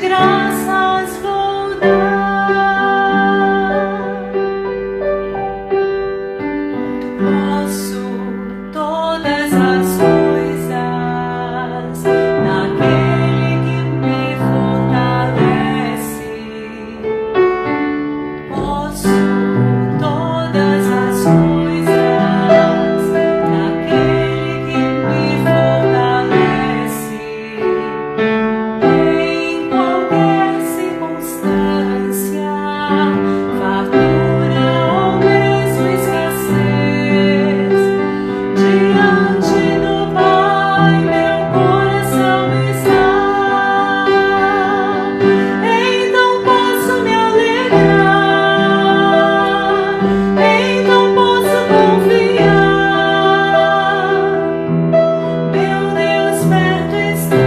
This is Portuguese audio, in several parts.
graças vou dar. Posso todas as coisas naquele que me fortalece. Posso todas as coisas naquele que me fortalece. Em qualquer circunstância, fartura ou mesmo escassez, diante do Pai meu coração está. Então posso me alegrar, então posso confiar. Meu Deus perto está.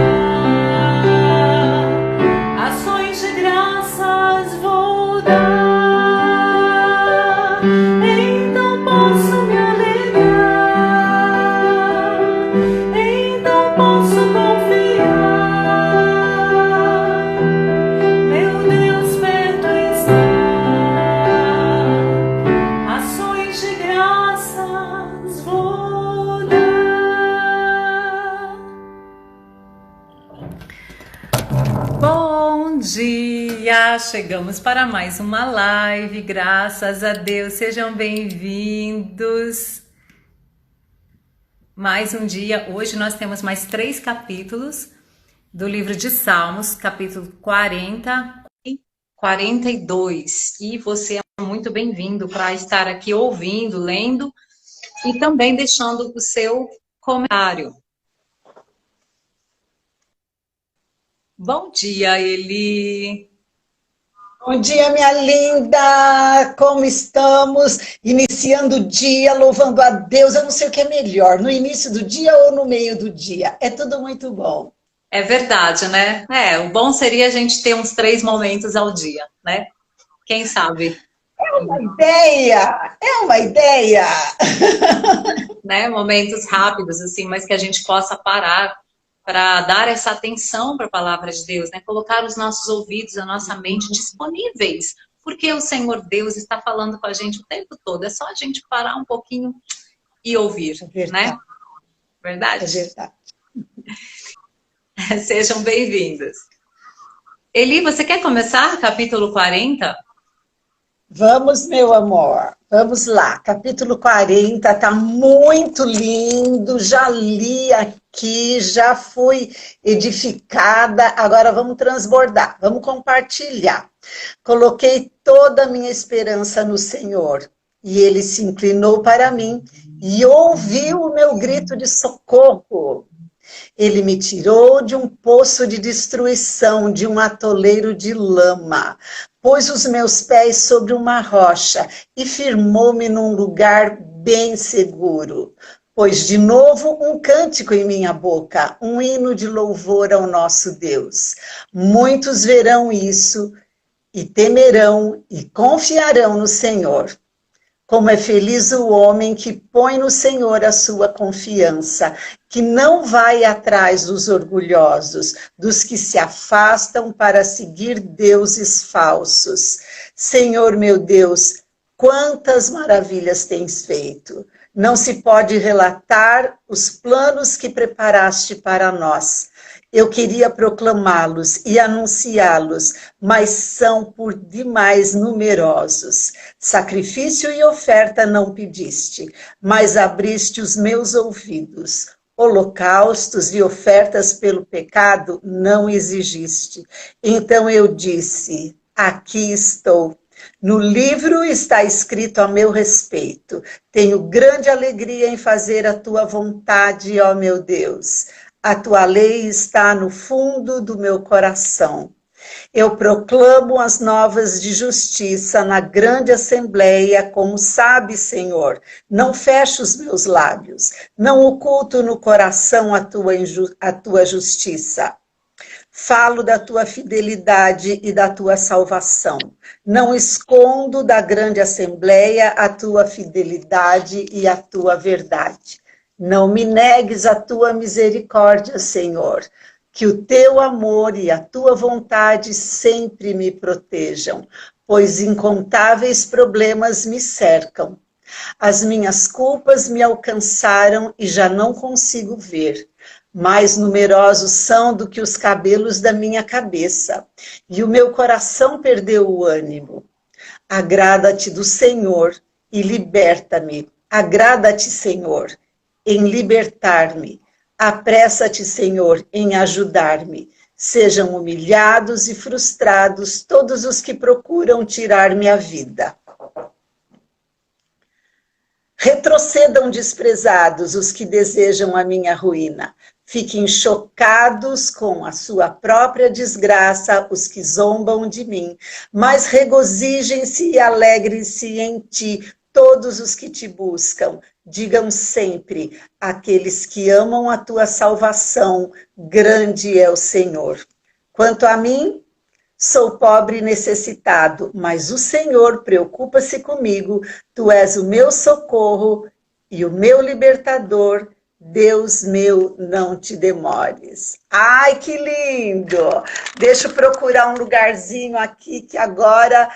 Ações de graças vou dar. Então posso me alegrar, então posso confiar. Meu Deus perto está. Ações de graças vou dar. Bom dia! Chegamos para mais uma live, graças a Deus, sejam bem-vindos. Mais um dia, hoje nós temos mais 3 capítulos do livro de Salmos, capítulo 40 e 42. E você é muito bem-vindo para estar aqui ouvindo, lendo e também deixando o seu comentário. Bom dia, Eli. Bom dia, minha linda! Como estamos? Iniciando o dia, louvando a Deus. Eu não sei o que é melhor, no início do dia ou no meio do dia. É tudo muito bom. É verdade, né? O bom seria a gente ter uns 3 momentos ao dia, né? Quem sabe? É uma ideia! É uma ideia! Né? Momentos rápidos, assim, mas que a gente possa parar para dar essa atenção para a palavra de Deus, né? Colocar os nossos ouvidos, a nossa mente disponíveis, porque o Senhor Deus está falando com a gente o tempo todo. É só a gente parar um pouquinho e ouvir, né? Verdade? É verdade. Sejam bem-vindos. Eli, você quer começar capítulo 40? Vamos, meu amor. Vamos lá. Capítulo 40 tá muito lindo. Já li aqui, já fui edificada. Agora vamos transbordar, vamos compartilhar. Coloquei toda a minha esperança no Senhor. E Ele se inclinou para mim e ouviu o meu grito de socorro. Ele me tirou de um poço de destruição, de um atoleiro de lama. Pôs os meus pés sobre uma rocha e firmou-me num lugar bem seguro. Pôs de novo um cântico em minha boca, um hino de louvor ao nosso Deus. Muitos verão isso e temerão e confiarão no Senhor. Como é feliz o homem que põe no Senhor a sua confiança, que não vai atrás dos orgulhosos, dos que se afastam para seguir deuses falsos. Senhor meu Deus, quantas maravilhas tens feito! Não se pode relatar os planos que preparaste para nós. Eu queria proclamá-los e anunciá-los, mas são por demais numerosos. Sacrifício e oferta não pediste, mas abriste os meus ouvidos. Holocaustos e ofertas pelo pecado não exigiste. Então eu disse, aqui estou. No livro está escrito a meu respeito. Tenho grande alegria em fazer a tua vontade, ó meu Deus. A tua lei está no fundo do meu coração. Eu proclamo as novas de justiça na grande assembleia, como sabe, Senhor. Não fecho os meus lábios, não oculto no coração a tua justiça. Falo da tua fidelidade e da tua salvação. Não escondo da grande assembleia a tua fidelidade e a tua verdade. Não me negues a tua misericórdia, Senhor. Que o teu amor e a tua vontade sempre me protejam, pois incontáveis problemas me cercam. As minhas culpas me alcançaram e já não consigo ver. Mais numerosos são do que os cabelos da minha cabeça, e o meu coração perdeu o ânimo. Agrada-te do Senhor e liberta-me. Agrada-te, Senhor, em libertar-me. Apressa-te, Senhor, em ajudar-me. Sejam humilhados e frustrados todos os que procuram tirar-me a vida. Retrocedam desprezados os que desejam a minha ruína. Fiquem chocados com a sua própria desgraça os que zombam de mim. Mas regozijem-se e alegrem-se em ti todos os que te buscam. Digam sempre, aqueles que amam a tua salvação, grande é o Senhor. Quanto a mim, sou pobre e necessitado, mas o Senhor preocupa-se comigo. Tu és o meu socorro e o meu libertador. Deus meu, não te demores. Ai, que lindo! Deixa eu procurar um lugarzinho aqui que agora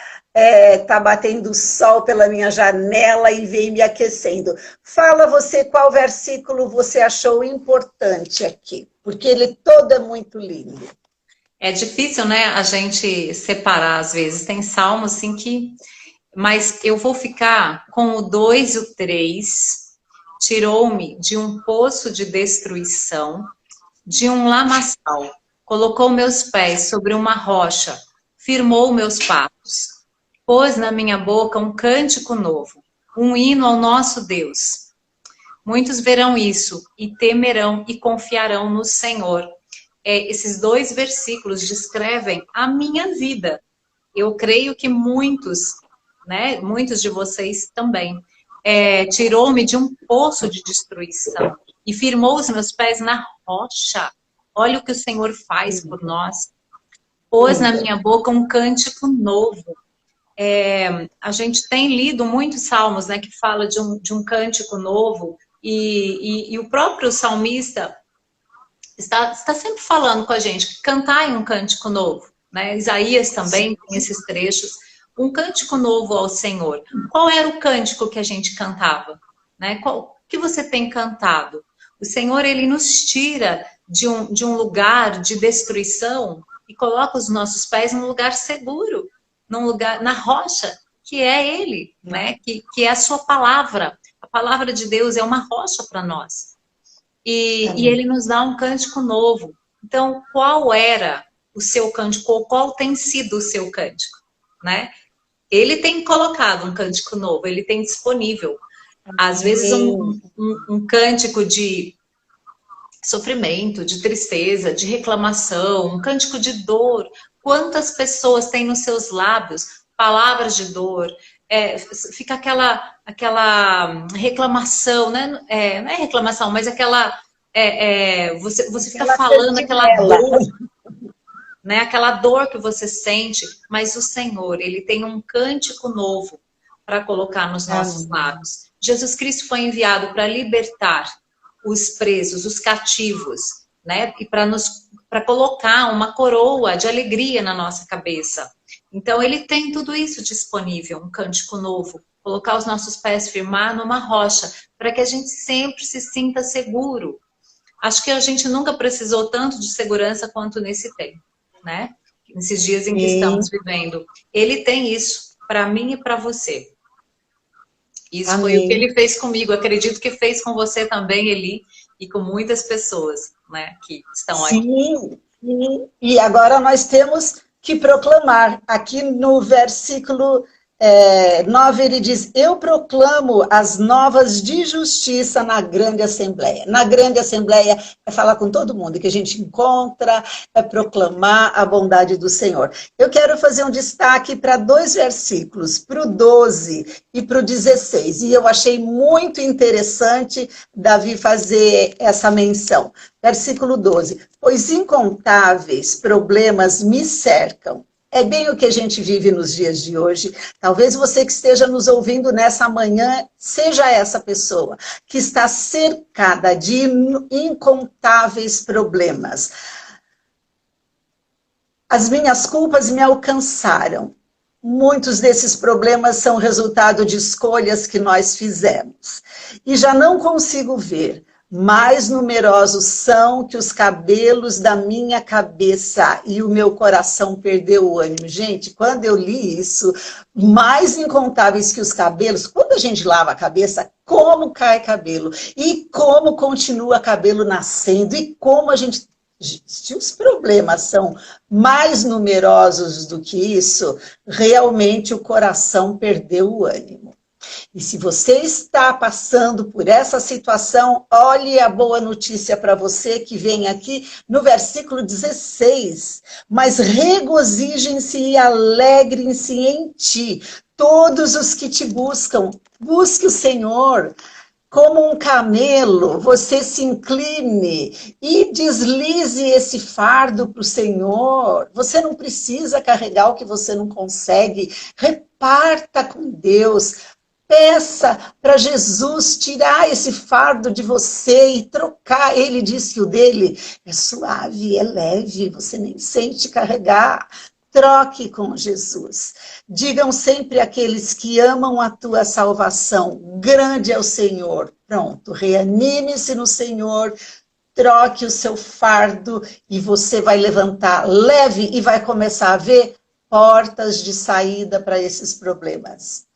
tá batendo o sol pela minha janela e vem me aquecendo. Fala você qual versículo você achou importante aqui, porque ele todo é muito lindo. É difícil, né, a gente separar às vezes. Tem salmos assim que... Mas eu vou ficar com o 2 e o 3. Tirou-me de um poço de destruição, de um lamaçal. Colocou meus pés sobre uma rocha, firmou meus passos. Pôs na minha boca um cântico novo, um hino ao nosso Deus. Muitos verão isso e temerão e confiarão no Senhor. Esses 2 versículos descrevem a minha vida. Eu creio que muitos, né, muitos de vocês também. Tirou-me de um poço de destruição e firmou os meus pés na rocha. Olha o que o Senhor faz por nós. Pôs na minha boca um cântico novo. A gente tem lido muitos salmos, né, que fala de um cântico novo e o próprio salmista está sempre falando com a gente que cantai um cântico novo, né? Isaías também tem esses trechos, um cântico novo ao Senhor. Qual era o cântico que a gente cantava, né? O que você tem cantado? O Senhor, ele nos tira de um lugar de destruição e coloca os nossos pés num lugar seguro, num lugar, na rocha, que é Ele, né? Que é a sua palavra. A palavra de Deus é uma rocha para nós. E Ele nos dá um cântico novo. Então, qual era o seu cântico, ou qual tem sido o seu cântico, né? Ele tem colocado um cântico novo, Ele tem disponível. Às vezes um cântico de sofrimento, de tristeza, de reclamação, um cântico de dor. Quantas pessoas têm nos seus lábios palavras de dor? Fica aquela reclamação, né? Não é reclamação, mas aquela... você fica falando aquela dor, né? Aquela dor que você sente, mas o Senhor, Ele tem um cântico novo para colocar nos nossos lábios. Jesus Cristo foi enviado para libertar os presos, os cativos, né? E para colocar uma coroa de alegria na nossa cabeça. Então, Ele tem tudo isso disponível, um cântico novo, colocar os nossos pés, firmar numa rocha, para que a gente sempre se sinta seguro. Acho que a gente nunca precisou tanto de segurança quanto nesse tempo, né? Nesses dias em que estamos vivendo. Ele tem isso para mim e para você. Isso Amém. Foi o que Ele fez comigo. Acredito que fez com você também, Eli, e com muitas pessoas, né, que estão aqui. Sim. E agora nós temos que proclamar. Aqui no versículo 9 ele diz: eu proclamo as novas de justiça na grande assembleia. Na grande assembleia é falar com todo mundo que a gente encontra, é proclamar a bondade do Senhor. Eu quero fazer um destaque para 2 versículos, para o 12 e para o 16. E eu achei muito interessante Davi fazer essa menção. Versículo 12. Pois incontáveis problemas me cercam. É bem o que a gente vive nos dias de hoje. Talvez você que esteja nos ouvindo nessa manhã seja essa pessoa que está cercada de incontáveis problemas. As minhas culpas me alcançaram. Muitos desses problemas são resultado de escolhas que nós fizemos. E já não consigo ver. Mais numerosos são que os cabelos da minha cabeça, e o meu coração perdeu o ânimo. Gente, quando eu li isso, mais incontáveis que os cabelos, quando a gente lava a cabeça, como cai cabelo, e como continua cabelo nascendo, e como a gente... Se os problemas são mais numerosos do que isso, realmente o coração perdeu o ânimo. E se você está passando por essa situação, olhe a boa notícia para você que vem aqui no versículo 16. Mas regozijem-se e alegrem-se em ti, todos os que te buscam. Busque o Senhor. Como um camelo, você se incline e deslize esse fardo para o Senhor. Você não precisa carregar o que você não consegue. Reparta com Deus. Peça para Jesus tirar esse fardo de você e trocar. Ele diz que o dele é suave, é leve, você nem sente carregar. Troque com Jesus. Digam sempre àqueles que amam a tua salvação, grande é o Senhor. Pronto, reanime-se no Senhor, troque o seu fardo e você vai levantar leve e vai começar a ver portas de saída para esses problemas.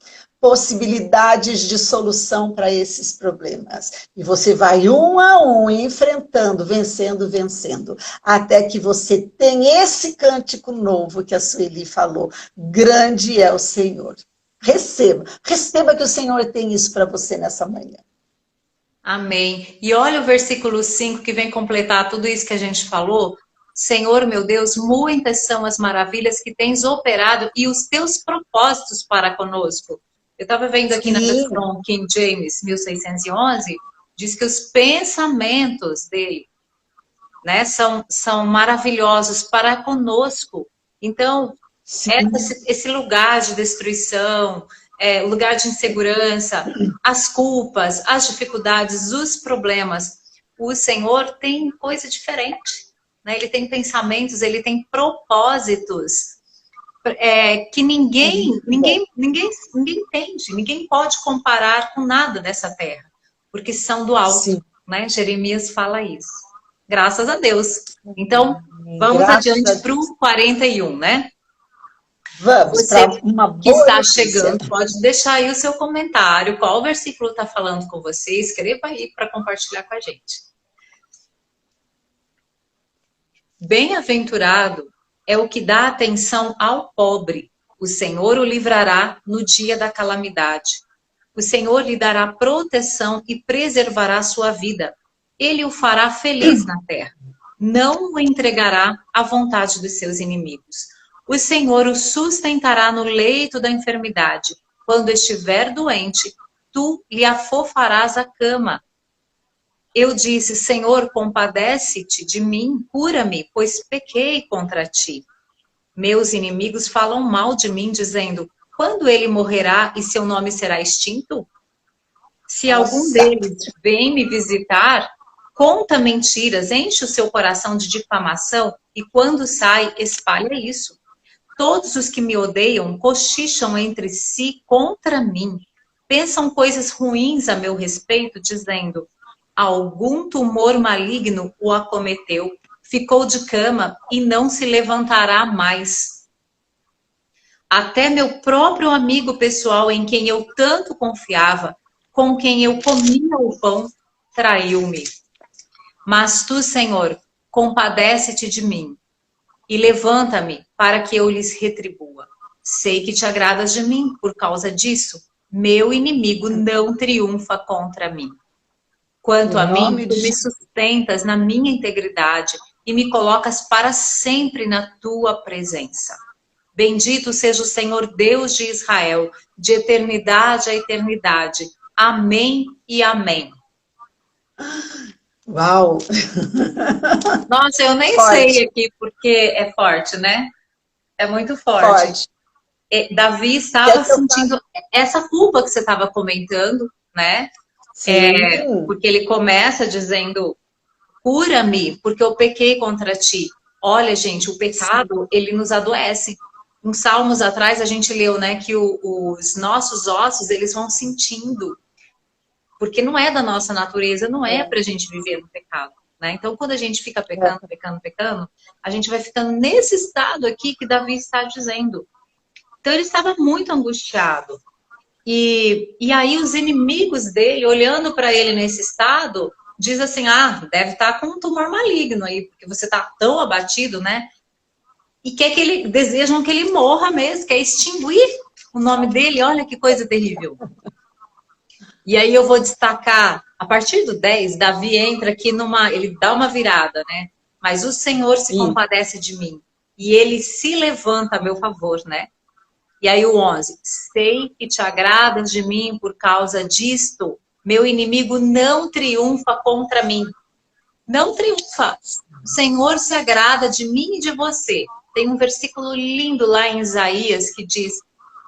Possibilidades de solução para esses problemas. E você vai um a um, enfrentando, vencendo, vencendo, até que você tenha esse cântico novo que a Sueli falou. Grande é o Senhor. Receba. Receba que o Senhor tem isso para você nessa manhã. Amém. E olha o versículo 5 que vem completar tudo isso que a gente falou. Senhor, meu Deus, muitas são as maravilhas que tens operado e os teus propósitos para conosco. Eu estava vendo aqui na versão King James 1611, diz que os pensamentos dele, né, são maravilhosos para conosco. Então, esse lugar de destruição, lugar de insegurança, as culpas, as dificuldades, os problemas, o Senhor tem coisa diferente, né? Ele tem pensamentos, ele tem propósitos. Que ninguém entende, ninguém pode comparar com nada dessa terra, porque são do alto, né? Jeremias fala isso. Graças a Deus. Então, vamos adiante para o 41, né? Vamos, você uma boa que está notícia. chegando, pode deixar aí o seu comentário, qual versículo está falando com você, escreva aí para compartilhar com a gente. Bem-aventurado é o que dá atenção ao pobre. O Senhor o livrará no dia da calamidade. O Senhor lhe dará proteção e preservará sua vida. Ele o fará feliz na terra. Não o entregará à vontade dos seus inimigos. O Senhor o sustentará no leito da enfermidade. Quando estiver doente, tu lhe afofarás a cama. Eu disse, Senhor, compadece-te de mim, cura-me, pois pequei contra ti. Meus inimigos falam mal de mim, dizendo, quando ele morrerá e seu nome será extinto? Se algum deles vem me visitar, conta mentiras, enche o seu coração de difamação e quando sai, espalha isso. Todos os que me odeiam cochicham entre si contra mim. Pensam coisas ruins a meu respeito, dizendo, algum tumor maligno o acometeu, ficou de cama e não se levantará mais. Até meu próprio amigo pessoal, em quem eu tanto confiava, com quem eu comia o pão, traiu-me. Mas tu, Senhor, compadece-te de mim e levanta-me para que eu lhes retribua. Sei que te agradas de mim, por causa disso, meu inimigo não triunfa contra mim. Quanto a mim, tu me sustentas na minha integridade e me colocas para sempre na tua presença. Bendito seja o Senhor Deus de Israel, de eternidade a eternidade. Amém e amém. Uau! Nossa, eu nem sei aqui porque é forte, né? É muito forte. Davi estava sentindo essa culpa que você estava comentando, né? Porque ele começa dizendo, cura-me, porque eu pequei contra ti. Olha, gente, o pecado, ele nos adoece. Em Salmos atrás a gente leu, né, que os nossos ossos, eles vão sentindo, porque não é da nossa natureza, não é pra gente viver no pecado, né? Então, quando a gente fica pecando, pecando, pecando, a gente vai ficando nesse estado aqui que Davi está dizendo. Então, ele estava muito angustiado. E aí os inimigos dele, olhando para ele nesse estado, diz assim, ah, deve estar com um tumor maligno aí, porque você está tão abatido, né? E desejam que ele morra mesmo, quer extinguir o nome dele, olha que coisa terrível. E aí eu vou destacar, a partir do 10, Davi entra aqui ele dá uma virada, né? Mas o Senhor se compadece de mim, e ele se levanta a meu favor, né? E aí o 11, sei que te agradas de mim por causa disto, meu inimigo não triunfa contra mim. Não triunfa. O Senhor se agrada de mim e de você. Tem um versículo lindo lá em Isaías que diz,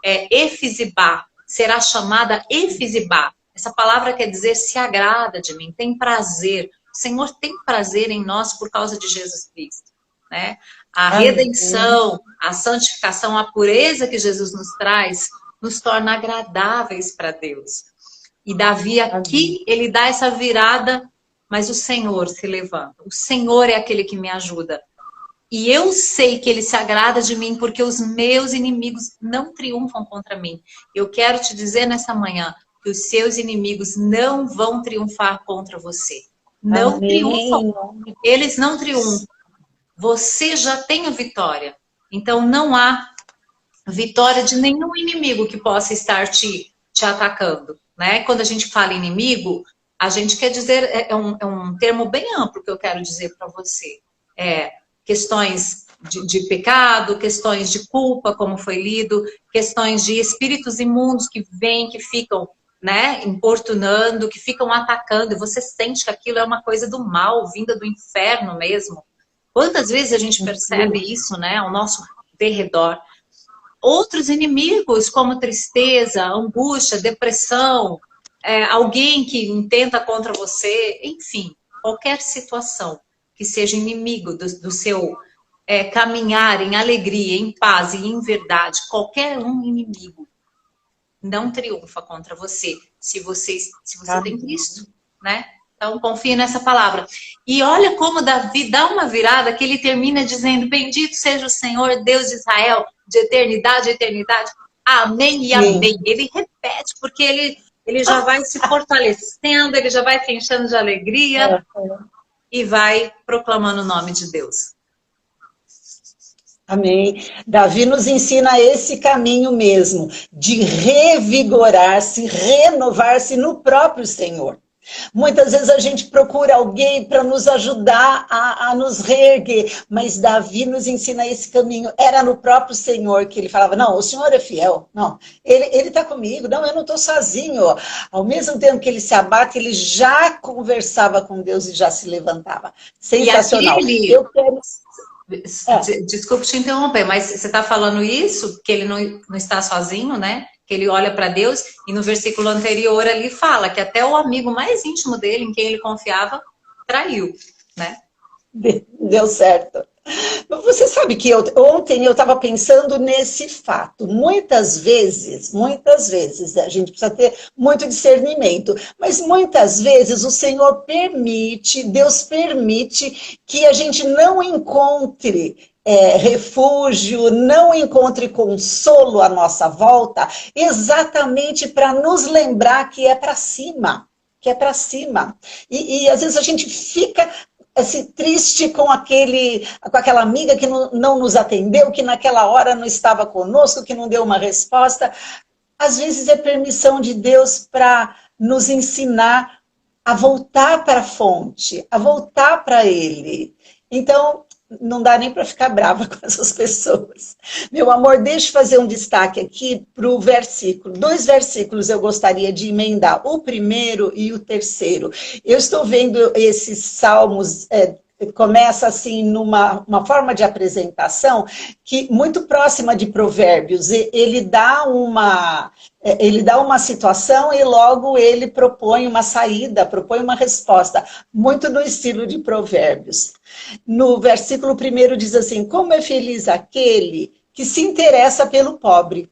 Efizibá, será chamada Efizibá. Essa palavra quer dizer se agrada de mim, tem prazer. O Senhor tem prazer em nós por causa de Jesus Cristo, né? A redenção, a santificação, a pureza que Jesus nos traz, nos torna agradáveis para Deus. E Davi aqui, ele dá essa virada, mas o Senhor se levanta. O Senhor é aquele que me ajuda. E eu sei que ele se agrada de mim, porque os meus inimigos não triunfam contra mim. Eu quero te dizer nessa manhã que os seus inimigos não vão triunfar contra você. Não triunfam. Eles não triunfam. Você já tem a vitória. Então, não há vitória de nenhum inimigo que possa estar te atacando, né? Quando a gente fala inimigo, a gente quer dizer, é um termo bem amplo que eu quero dizer para você. Questões de pecado, questões de culpa, como foi lido, questões de espíritos imundos que vêm, que ficam, né, importunando, que ficam atacando, e você sente que aquilo é uma coisa do mal, vinda do inferno mesmo. Quantas vezes a gente percebe isso, né, ao nosso derredor? Outros inimigos, como tristeza, angústia, depressão, alguém que intenta contra você, enfim, qualquer situação que seja inimigo do seu caminhar em alegria, em paz e em verdade, qualquer um inimigo não triunfa contra você, se você tem Cristo, né? Então, confie nessa palavra. E olha como Davi dá uma virada que ele termina dizendo, bendito seja o Senhor, Deus de Israel, de eternidade a eternidade. Amém e amém. Ele repete, porque ele já vai se fortalecendo, ele já vai se enchendo de alegria e vai proclamando o nome de Deus. Amém. Davi nos ensina esse caminho mesmo, de revigorar-se, renovar-se no próprio Senhor. Muitas vezes a gente procura alguém para nos ajudar a nos reerguer, mas Davi nos ensina esse caminho. Era no próprio Senhor que ele falava, não, o Senhor é fiel, não, ele está comigo, não, eu não estou sozinho. Ao mesmo tempo que ele se abate, ele já conversava com Deus e já se levantava. Sensacional. Eu quero... Desculpe te interromper, mas você está falando isso, que ele não está sozinho, né? Que ele olha para Deus, e no versículo anterior ali fala que até o amigo mais íntimo dele, em quem ele confiava, traiu, né? Deu certo. Você sabe que ontem eu estava pensando nesse fato. Muitas vezes, a gente precisa ter muito discernimento, mas muitas vezes o Senhor permite, Deus permite que a gente não encontre refúgio, não encontre consolo à nossa volta, exatamente para nos lembrar que é para cima, E às vezes a gente fica assim, triste com aquela amiga que não nos atendeu, que naquela hora não estava conosco, que não deu uma resposta. Às vezes é permissão de Deus para nos ensinar a voltar para a fonte, a voltar para Ele. Então, não dá nem para ficar brava com essas pessoas. Meu amor, deixa eu fazer um destaque aqui para o versículo. 2 versículos eu gostaria de emendar, o primeiro e o terceiro. Eu estou vendo esses salmos começa assim numa uma forma de apresentação que muito próxima de Provérbios. Ele dá uma situação e logo ele propõe uma saída, propõe uma resposta, muito no estilo de Provérbios. No versículo 1 diz assim: como é feliz aquele que se interessa pelo pobre.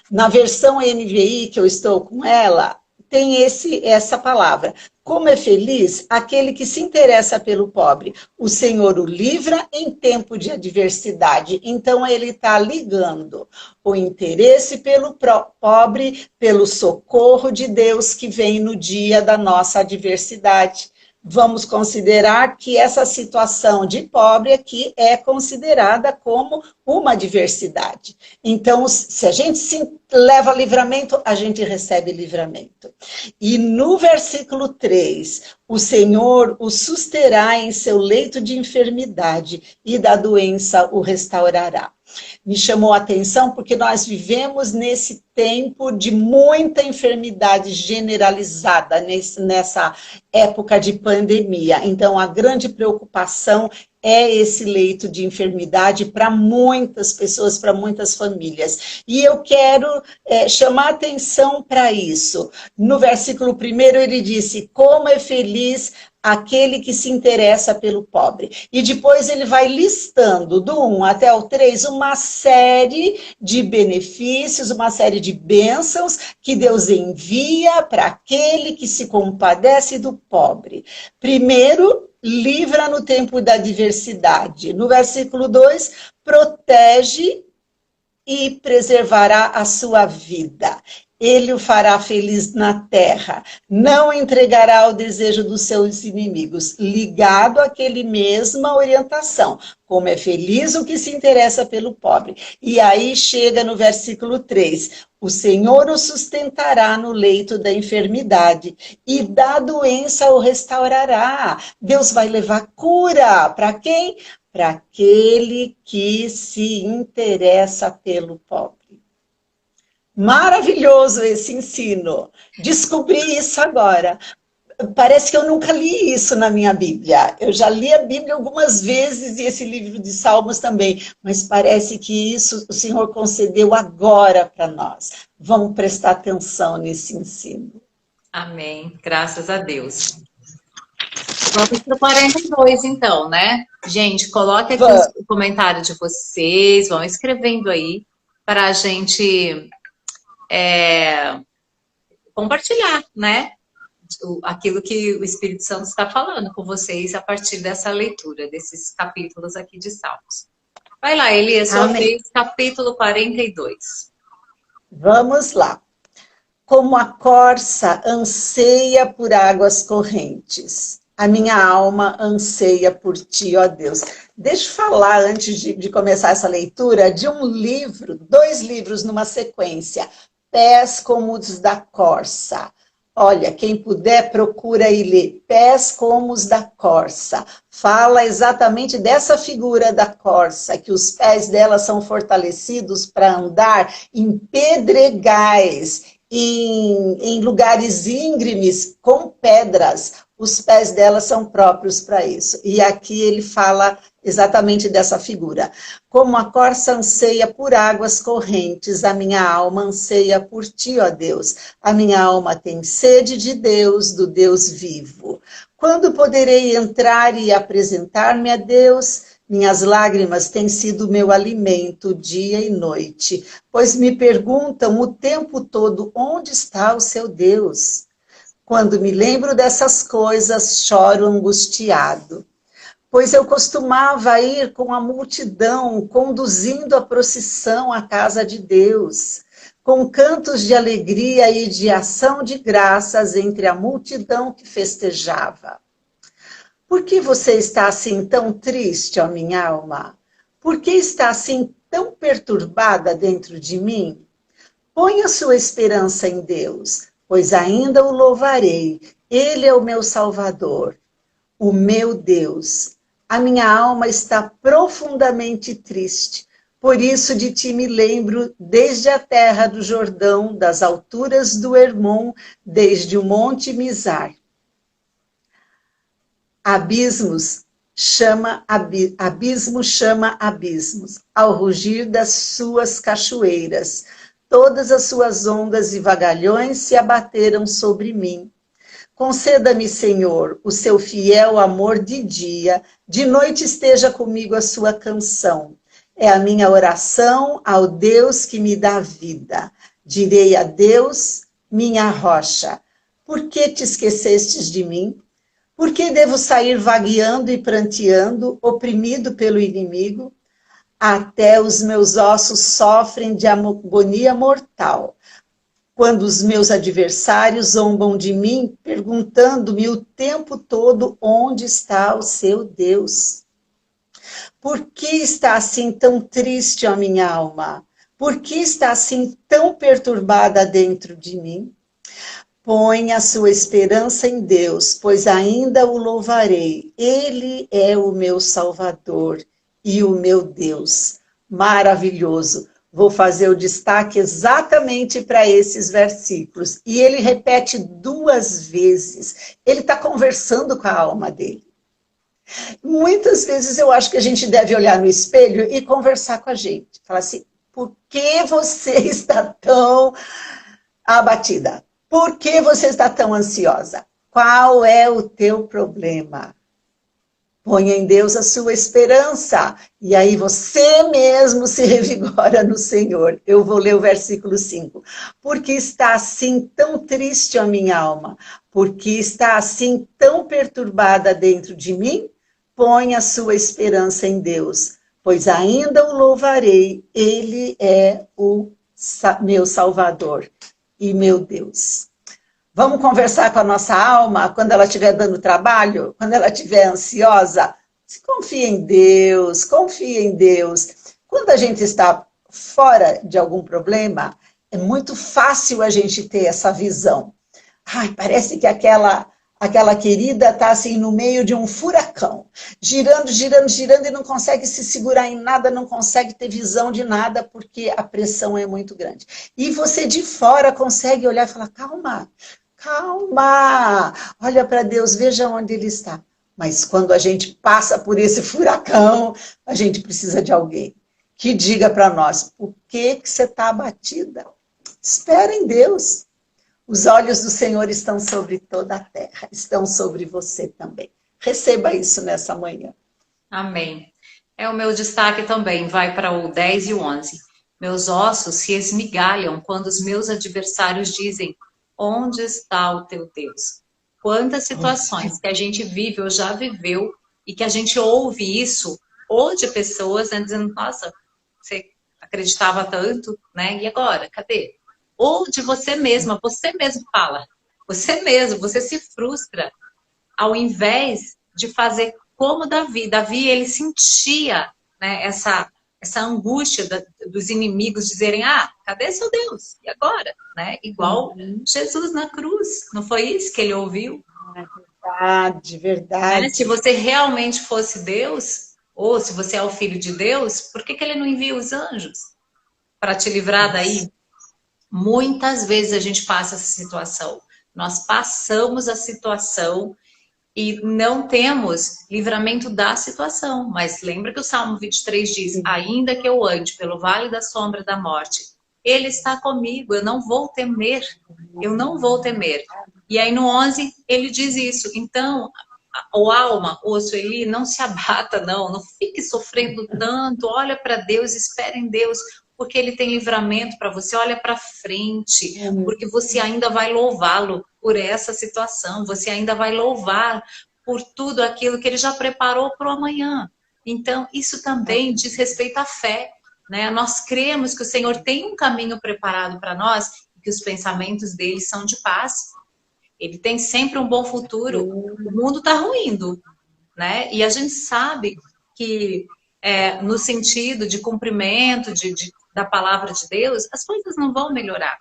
Na versão NVI, que eu estou com ela, tem essa palavra. Como é feliz aquele que se interessa pelo pobre. O Senhor o livra em tempo de adversidade. Então, ele está ligando o interesse pelo pobre, pelo socorro de Deus que vem no dia da nossa adversidade. Vamos considerar que essa situação de pobre aqui é considerada como uma adversidade. Então, se a gente se leva livramento, a gente recebe livramento. E no versículo 3, o Senhor o susterá em seu leito de enfermidade e da doença o restaurará. Me chamou a atenção porque nós vivemos nesse tempo de muita enfermidade generalizada, nessa época de pandemia. Então, a grande preocupação é esse leito de enfermidade para muitas pessoas, para muitas famílias. E eu quero chamar atenção para isso. No versículo 1, ele disse: como é feliz aquele que se interessa pelo pobre. E depois ele vai listando, do 1 até o 3, uma série de benefícios, uma série de bênçãos que Deus envia para aquele que se compadece do pobre. Primeiro, livra no tempo da adversidade. No versículo 2, protege e preservará a sua vida. Ele o fará feliz na terra, não entregará ao desejo dos seus inimigos, ligado àquele mesma orientação, como é feliz o que se interessa pelo pobre. E aí chega no versículo 3, o Senhor o sustentará no leito da enfermidade e da doença o restaurará. Deus vai levar cura para quem? Para aquele que se interessa pelo pobre. Maravilhoso esse ensino. Descobri isso agora. Parece que eu nunca li isso na minha Bíblia. Eu já li a Bíblia algumas vezes e esse livro de Salmos também, mas parece que isso o Senhor concedeu agora para nós. Vamos prestar atenção nesse ensino. Amém. Graças a Deus. Vamos para o 42, então, né? Gente, coloque aqui o comentário de vocês, vão escrevendo aí para a gente compartilhar, né? Aquilo que o Espírito Santo está falando com vocês a partir dessa leitura, desses capítulos aqui de Salmos. Vai lá, Elias, sua vez, capítulo 42. Vamos lá. Como a corça anseia por águas correntes, a minha alma anseia por ti, ó Deus. Deixa eu falar, antes de começar essa leitura, de um livro, 2 livros numa sequência, Pés como os da corça. Olha, quem puder, procura e lê. Pés como os da corça. Fala exatamente dessa figura da corça, que os pés dela são fortalecidos para andar em pedregais, em lugares íngremes, com pedras. Os pés dela são próprios para isso. E aqui ele fala exatamente dessa figura. Como a corça anseia por águas correntes, a minha alma anseia por ti, ó Deus. A minha alma tem sede de Deus, do Deus vivo. Quando poderei entrar e apresentar-me a Deus? Minhas lágrimas têm sido meu alimento dia e noite, pois me perguntam o tempo todo onde está o seu Deus. Quando me lembro dessas coisas, choro angustiado. Pois eu costumava ir com a multidão, conduzindo a procissão à casa de Deus, com cantos de alegria e de ação de graças entre a multidão que festejava. Por que você está assim tão triste, ó minha alma? Por que está assim tão perturbada dentro de mim? Ponha sua esperança em Deus, pois ainda o louvarei. Ele é o meu Salvador, o meu Deus. A minha alma está profundamente triste. Por isso de ti me lembro desde a terra do Jordão, das alturas do Hermon, desde o monte Mizar. Abismos abismo chama abismos, ao rugir das suas cachoeiras. Todas as suas ondas e vagalhões se abateram sobre mim. Conceda-me, Senhor, o seu fiel amor de noite esteja comigo a sua canção. É a minha oração ao Deus que me dá vida. Direi a Deus, minha rocha, por que te esquecestes de mim? Por que devo sair vagueando e pranteando, oprimido pelo inimigo? Até os meus ossos sofrem de agonia mortal. Quando os meus adversários zombam de mim, perguntando-me o tempo todo onde está o seu Deus. Por que está assim tão triste a minha alma? Por que está assim tão perturbada dentro de mim? Põe a sua esperança em Deus, pois ainda o louvarei. Ele é o meu Salvador e o meu Deus. Maravilhoso. Vou fazer o destaque exatamente para esses versículos. E ele repete 2 vezes. Ele está conversando com a alma dele. Muitas vezes eu acho que a gente deve olhar no espelho e conversar com a gente. Falar assim, por que você está tão abatida? Por que você está tão ansiosa? Qual é o teu problema? Ponha em Deus a sua esperança. E aí você mesmo se revigora no Senhor. Eu vou ler o versículo 5. Porque está assim tão triste a minha alma? Porque está assim tão perturbada dentro de mim? Ponha a sua esperança em Deus, pois ainda o louvarei. Ele é o meu Salvador e meu Deus. Vamos conversar com a nossa alma quando ela estiver dando trabalho, quando ela estiver ansiosa? Confia em Deus, confia em Deus. Quando a gente está fora de algum problema, é muito fácil a gente ter essa visão. Ai, parece que aquela querida está assim no meio de um furacão, girando, girando, girando e não consegue se segurar em nada, não consegue ter visão de nada porque a pressão é muito grande. E você de fora consegue olhar e falar, calma, calma, olha para Deus, veja onde Ele está. Mas quando a gente passa por esse furacão, a gente precisa de alguém que diga para nós, por que você está abatida? Espera em Deus. Os olhos do Senhor estão sobre toda a terra, estão sobre você também. Receba isso nessa manhã. Amém. O meu destaque também vai para o 10 e o 11. Meus ossos se esmigalham quando os meus adversários dizem, onde está o teu Deus? Quantas situações que a gente vive ou já viveu e que a gente ouve isso, ou de pessoas, né, dizendo, nossa, você acreditava tanto, né? E agora, cadê? Ou de você mesma, você mesmo fala. Você mesmo, você se frustra. Ao invés de fazer como Davi. Davi, ele sentia, né, essa angústia dos inimigos dizerem, cadê seu Deus? E agora? Né? Igual Jesus na cruz. Não foi isso que ele ouviu? Verdade, verdade. Né? Se você realmente fosse Deus, ou se você é o Filho de Deus, por que ele não envia os anjos para te livrar daí? Muitas vezes a gente passa essa situação. Nós passamos a situação e não temos livramento da situação. Mas lembra que o Salmo 23 diz, ainda que eu ande pelo vale da sombra da morte, Ele está comigo, eu não vou temer. Eu não vou temer. E aí no 11 ele diz isso. Então, o alma, o Sueli, não se abata, não fique sofrendo tanto. Olha para Deus, espera em Deus, porque Ele tem livramento para você. Olha para frente, porque você ainda vai louvá-lo por essa situação. Você ainda vai louvar por tudo aquilo que Ele já preparou para o amanhã. Então, isso também diz respeito à fé, né? Nós cremos que o Senhor tem um caminho preparado para nós e que os pensamentos dele são de paz. Ele tem sempre um bom futuro. O mundo está ruindo, né? E a gente sabe que no sentido de cumprimento da palavra de Deus, as coisas não vão melhorar.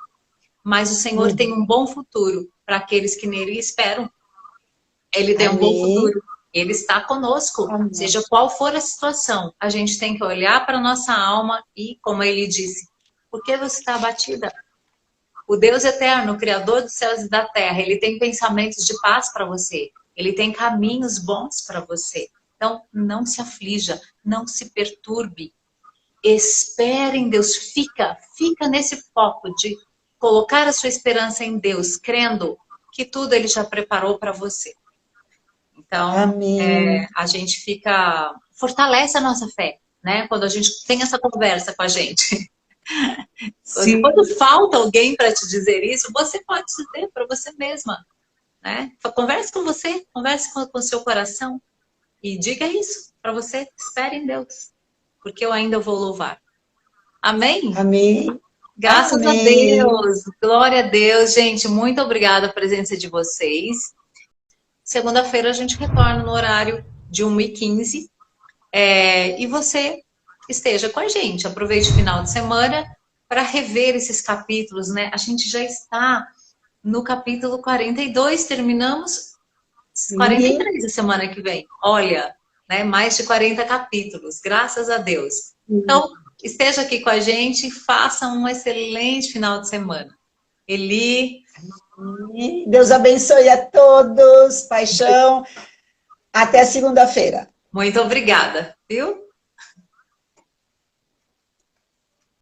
Mas o Senhor tem um bom futuro para aqueles que nele esperam. Ele tem um bom futuro. Ele está conosco. Seja qual for a situação, a gente tem que olhar para a nossa alma e, como ele disse, por que você está abatida? O Deus eterno, o Criador dos céus e da terra, Ele tem pensamentos de paz para você. Ele tem caminhos bons para você. Então, não se aflija, não se perturbe. Espere em Deus, fica nesse foco de colocar a sua esperança em Deus, crendo que tudo Ele já preparou para você. Então, Amém. a gente fortalece a nossa fé, né? Quando a gente tem essa conversa com a gente. Sim. Quando falta alguém para te dizer isso, você pode dizer para você mesma, né? Converse com você, converse com o seu coração e diga isso para você. Espere em Deus, porque eu ainda vou louvar. Amém? Amém. Graças a Amém. Deus, glória a Deus, gente. Muito obrigada a presença de vocês. Segunda-feira a gente retorna no horário de 1h15. E você esteja com a gente. Aproveite o final de semana para rever esses capítulos, né? A gente já está no capítulo 42, terminamos 43 a semana que vem. Olha, né? Mais de 40 capítulos, graças a Deus. Então, esteja aqui com a gente e faça um excelente final de semana. Eli. Deus abençoe a todos. Paixão. Até segunda-feira. Muito obrigada, viu?